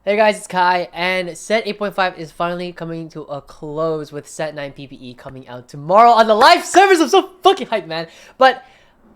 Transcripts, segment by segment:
Hey guys, it's Kai, and set 8.5 is finally coming to a close with set 9 PvE coming out tomorrow on the live servers. I'm so fucking hyped, man. But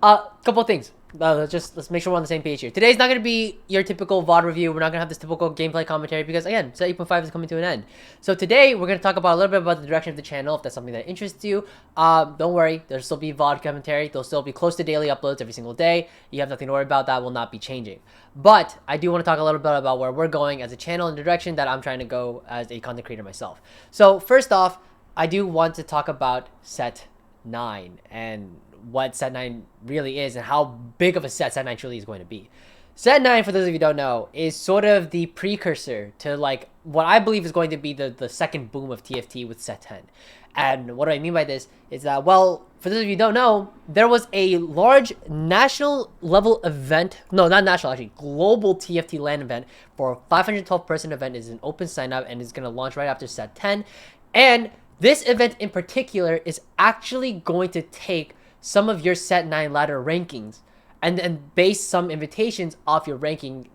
couple of things. Let's make sure we're on the same page here. Today's not gonna be your typical VOD review. We're not gonna have this typical gameplay commentary because again, set 8.5 is coming to an end. So today we're gonna talk about a little bit about the direction of the channel. If that's something that interests you, don't worry. There'll still be VOD commentary. There'll still be close to daily uploads every single day. You have nothing to worry about. That will not be changing. But I do want to talk a little bit about where we're going as a channel and the direction that I'm trying to go as a content creator myself. So first off, I do want to talk about set 9 and what set 9 really is and how big of a set 9 truly is going to be. Set 9, for those of you who don't know, is sort of the precursor to like what I believe is going to be the second boom of TFT with set 10. And what do I mean by this is that, well, for those of you who don't know, there was a large national level event, no, not national, actually, global TFT LAN event for a 512 person event. Is an open sign up and is going to launch right after set 10. And this event in particular is actually going to take some of your set 9 ladder rankings and then base some invitations off your ranking,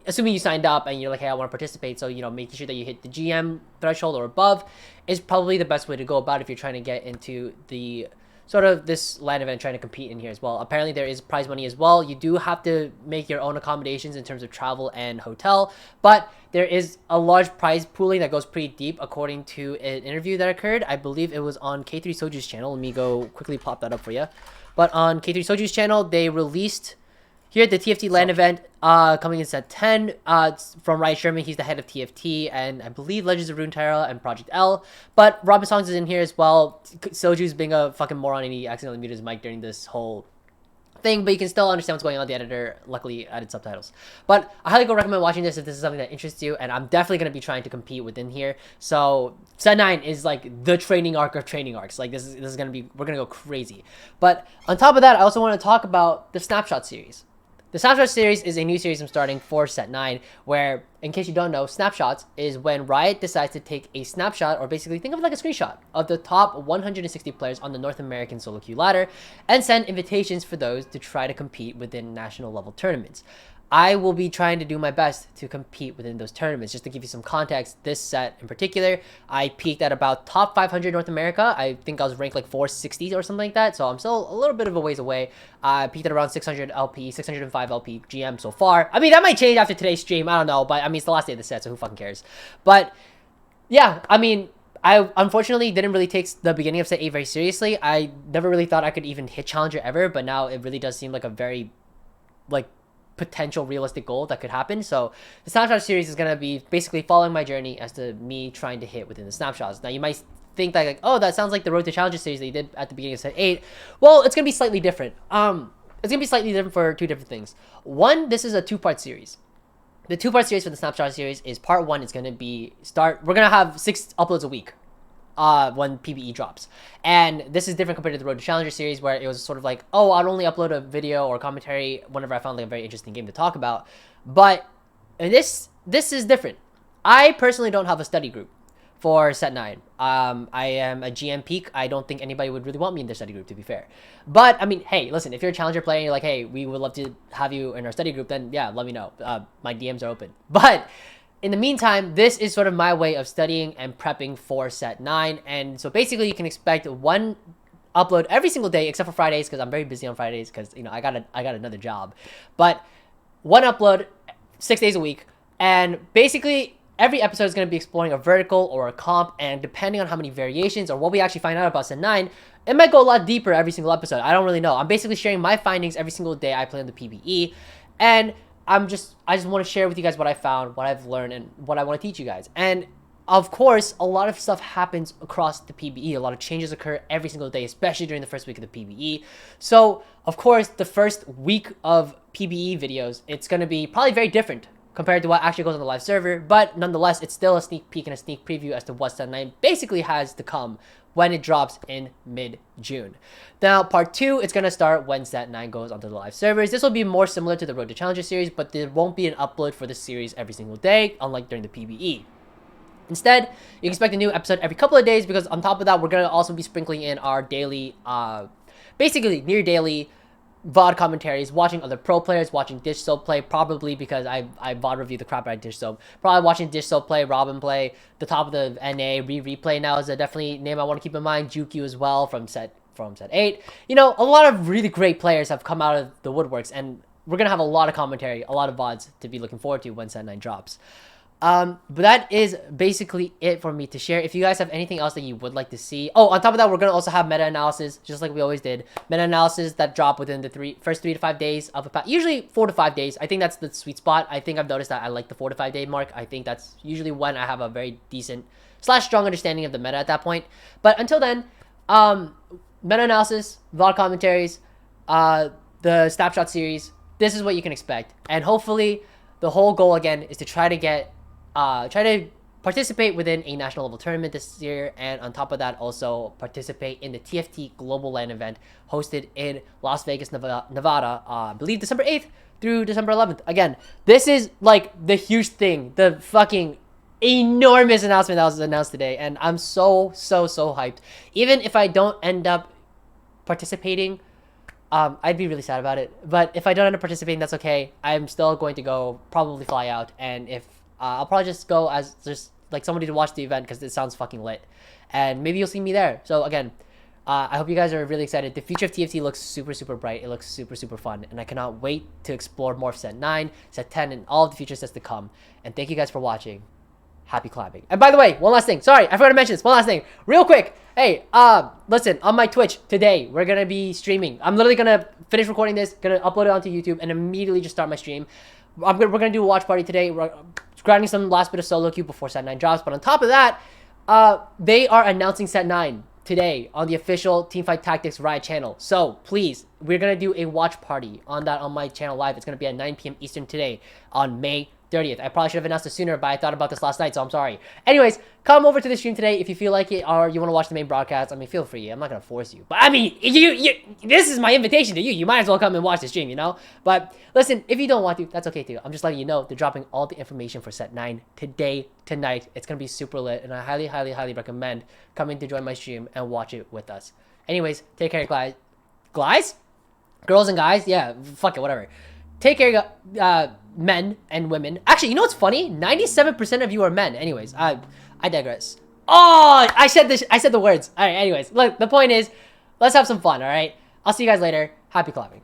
assuming you signed up and you're like, hey, I want to participate. So, making sure that you hit the GM threshold or above is probably the best way to go about it if you're trying to get into the sort of this LAN event, trying to compete in here as well. Apparently there is prize money as well. You do have to make your own accommodations in terms of travel and hotel, but there is a large prize pooling that goes pretty deep according to an interview that occurred. I believe it was on K3 Soju's channel. Let me go quickly pop that up for you. But on K3 Soju's channel, they released here at the TFT LAN event coming in set 10 from Ryan Sherman. He's the head of TFT, and I believe Legends of Runeterra and Project L. But Robin Songs is in here as well. Soju's being a fucking moron, and he accidentally muted his mic during this whole thing, but you can still understand what's going on. The editor luckily added subtitles. But I highly recommend watching this if this is something that interests you, and I'm definitely going to be trying to compete within here. So set 9 is like the training arc of training arcs. Like this is going to be, we're going to go crazy. But on top of that, I also want to talk about the Snapshot series. The Snapshot series is a new series I'm starting for set 9, where, in case you don't know, snapshots is when Riot decides to take a snapshot, or basically think of it like a screenshot, of the top 160 players on the North American solo queue ladder, and send invitations for those to try to compete within national level tournaments. I will be trying to do my best to compete within those tournaments. Just to give you some context, this set in particular, I peaked at about top 500 North America. I think I was ranked like 460 or something like that, so I'm still a little bit of a ways away. I peaked at around 600 LP, 605 LP GM so far. I mean, that might change after today's stream. I don't know, but I mean, it's the last day of the set, so who fucking cares? But yeah, I mean, I unfortunately didn't really take the beginning of set 8 very seriously. I never really thought I could even hit Challenger ever, but now it really does seem like a very, like, potential realistic goal that could happen. So the Snapshot series is going to be basically following my journey as to me trying to hit within the snapshots. Now you might think that, like, oh, that sounds like the Road to Challenger series that you did at the beginning of set 8. Well, it's going to be slightly different. It's going to be slightly different for two different things. One, this is a two-part series. The two-part series for the Snapshot series is part 1 is going to be we're going to have 6 uploads a week when PvE drops. And this is different compared to the Road to Challenger series, where it was sort of like, oh, I'd only upload a video or commentary whenever I found like a very interesting game to talk about. But this is different. I personally don't have a study group for set 9. I am a GM peak. I don't think anybody would really want me in their study group, to be fair. But I mean, hey, listen, if you're a Challenger player and you're like, hey, we would love to have you in our study group, then yeah, let me know. My DMs are open. But in the meantime, this is sort of my way of studying and prepping for set 9. And so basically you can expect one upload every single day except for Fridays, because I'm very busy on Fridays because, I got another job. But one upload 6 days a week, and basically every episode is going to be exploring a vertical or a comp, and depending on how many variations or what we actually find out about set 9, it might go a lot deeper every single episode. I don't really know. I'm basically sharing my findings every single day I play on the PvE, and I just want to share with you guys what I found, what I've learned, and what I want to teach you guys. And of course, a lot of stuff happens across the PvE. A lot of changes occur every single day, especially during the first week of the PvE. So, of course, the first week of PvE videos, it's going to be probably very different compared to what actually goes on the live server. But nonetheless, it's still a sneak peek and a sneak preview as to what set 9 basically has to come when it drops in mid-June. Now, part 2, it's going to start when set 9 goes onto the live servers. This will be more similar to the Road to Challenger series, but there won't be an upload for this series every single day, unlike during the PvE. Instead, you can expect a new episode every couple of days, because on top of that, we're going to also be sprinkling in our daily, basically near daily VOD commentaries, watching other pro players, watching Dish Soap play, probably because I VOD review the crap out of Dish Soap. Probably watching Dish Soap play, Robin play, the top of the NA, replay now is a definitely name I want to keep in mind. Jukyu as well from set 8. You know, a lot of really great players have come out of the woodworks, and we're going to have a lot of commentary, a lot of VODs to be looking forward to when Set 9 drops. But that is basically it for me to share. If you guys have anything else that you would like to see. Oh, on top of that, we're going to also have meta-analysis, just like we always did. Meta-analysis that drop within the first 3 to 5 days of a patch. Usually 4 to 5 days. I think that's the sweet spot. I think I've noticed that I like the 4 to 5 day mark. I think that's usually when I have a very decent / strong understanding of the meta at that point. But until then, meta-analysis, VOD commentaries, the Snapshot series, this is what you can expect. And hopefully, the whole goal, again, is to try to participate within a national level tournament this year, and on top of that, also participate in the TFT Global LAN event hosted in Las Vegas, Nevada, I believe December 8th through December 11th. Again, this is like the huge thing, the fucking enormous announcement that was announced today, and I'm so hyped. Even if I don't end up participating, I'd be really sad about it. But if I don't end up participating, that's okay. I'm still going to go, probably fly out, and if I'll probably just go as just like somebody to watch the event because it sounds fucking lit, and maybe you'll see me there. So again, I hope you guys are really excited. The future of TFT looks super bright. It looks super fun, and I cannot wait to explore more of Set 9, Set 10, and all of the future sets to come. And thank you guys for watching. Happy climbing. And by the way, one last thing. Sorry, I forgot to mention this. One last thing. Real quick. Hey, listen, on my Twitch today, we're going to be streaming. I'm literally going to finish recording this, going to upload it onto YouTube, and immediately just start my stream. We're going to do a watch party today. We're grinding some last bit of solo queue before Set 9 drops. But on top of that, they are announcing Set 9 today on the official Teamfight Tactics Riot channel. So please, we're going to do a watch party on that on my channel live. It's going to be at 9 p.m. Eastern today on May 30th. I probably should have announced it sooner, but I thought about this last night, so I'm sorry. Anyways, come over to the stream today if you feel like it, or you want to watch the main broadcast. I mean, feel free. I'm not gonna force you, but I mean, this is my invitation to you. You might as well come and watch the stream, you know. But listen, if you don't want to, that's okay too. I'm just letting you know they're dropping all the information for Set 9 today, tonight. It's gonna be super lit, and I highly recommend coming to join my stream and watch it with us. Anyways, take care, guys, girls and guys. Yeah, fuck it, whatever. Take care, men and women. Actually, you know what's funny? 97% of you are men. Anyways, I digress. Oh, I said the words. All right, anyways, look, the point is, let's have some fun, all right? I'll see you guys later. Happy clapping.